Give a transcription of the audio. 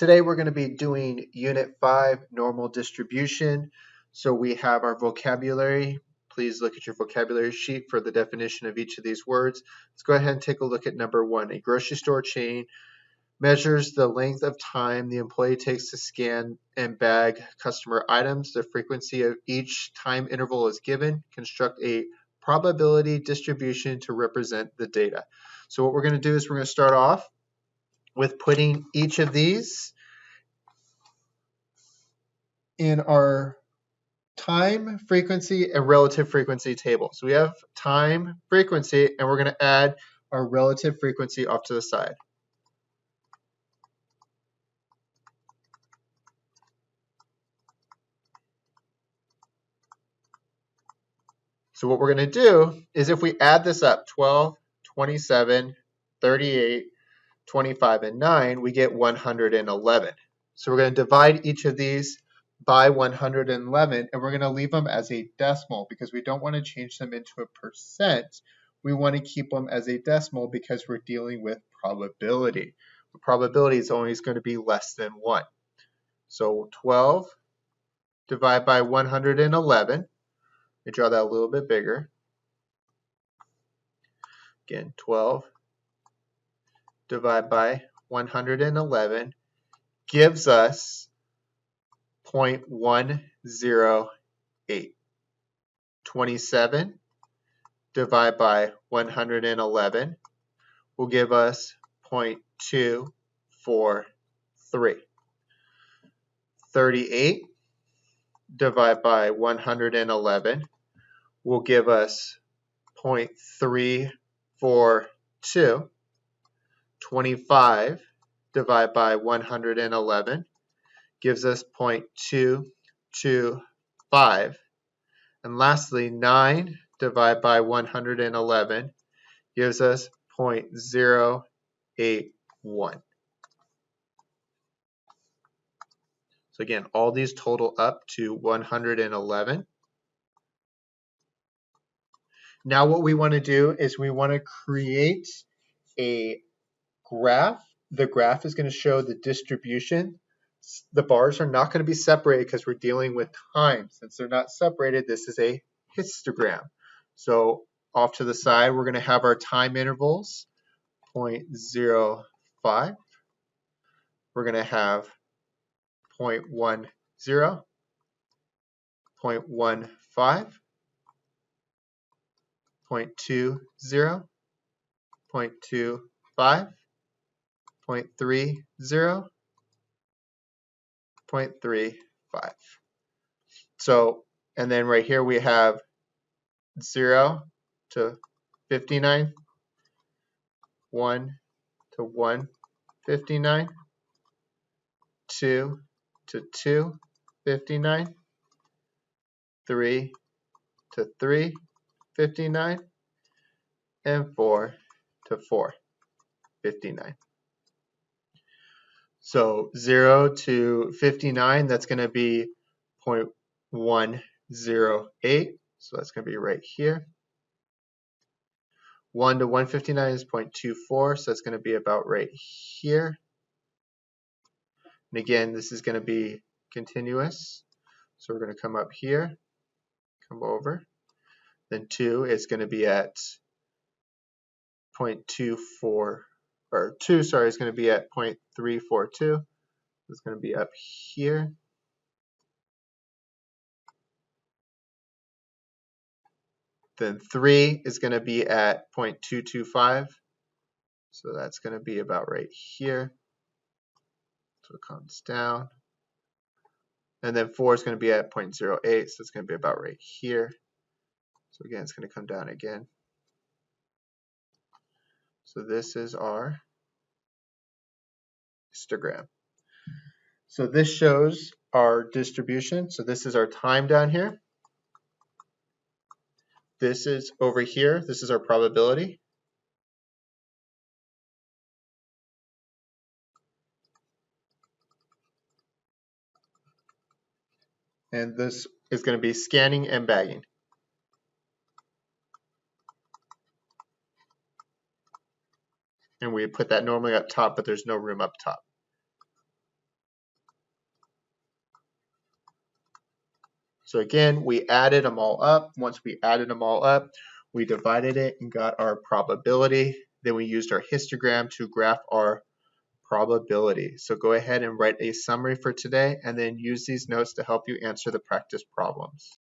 Today we're going to be doing Unit 5, Normal Distribution. So we have our vocabulary. Please look at your vocabulary sheet for the definition of each of these words. Let's go ahead and take a look at number 1. A grocery store chain measures the length of time the employee takes to scan and bag customer items. The frequency of each time interval is given. Construct a probability distribution to represent the data. So what we're going to do is we're going to start off with putting each of these in our time, frequency, and relative frequency table. So we have time, frequency, and we're going to add our relative frequency off to the side. So what we're going to do is if we add this up, 12, 27, 38, 25, and 9, we get 111. So we're going to divide each of these by 111, and we're going to leave them as a decimal because we don't want to change them into a percent. We want to keep them as a decimal because we're dealing with probability. The probability is always going to be less than 1. So 12 divided by 111. Let me draw that a little bit bigger. Again, 12 divided by 111 gives us 0.108. 27 divided by 111 will give us 0.243. 38 divided by 111 will give us 0.342. 25 divided by 111 gives us 0.225. And lastly, 9 divided by 111 gives us 0.081. So again, all these total up to 111. Now what we want to do is we want to create a graph. The graph is going to show the distribution. The bars are not going to be separated because we're dealing with time. Since they're not separated, this is a histogram. So off to the side, we're going to have our time intervals, 0.05. We're going to have 0.10, 0.15, 0.20, 0.25, 0.30, 0.35. So, and then right here we have 0 to 59, 1 to 159, 2 to 259, 3 to 359, and 4 to 459. So 0 to 59, that's going to be 0.108. So that's going to be right here. 1 to 159 is 0.24, so that's going to be about right here. And again, this is going to be continuous. So we're going to come up here, come over. Then 2 is going to be at 0.24, or 2, sorry, is going to be at 0.342. It's going to be up here. Then 3 is going to be at 0.225. So that's going to be about right here. So it comes down. And then 4 is going to be at 0.08. So it's going to be about right here. So again, it's going to come down again. So this is our histogram. So this shows our distribution. So this is our time down here. This is over here. This is our probability. And this is going to be scanning and bagging. And we put that normally up top, but there's no room up top. So again, we added them all up. Once we added them all up, we divided it and got our probability. Then we used our histogram to graph our probability. So go ahead and write a summary for today and then use these notes to help you answer the practice problems.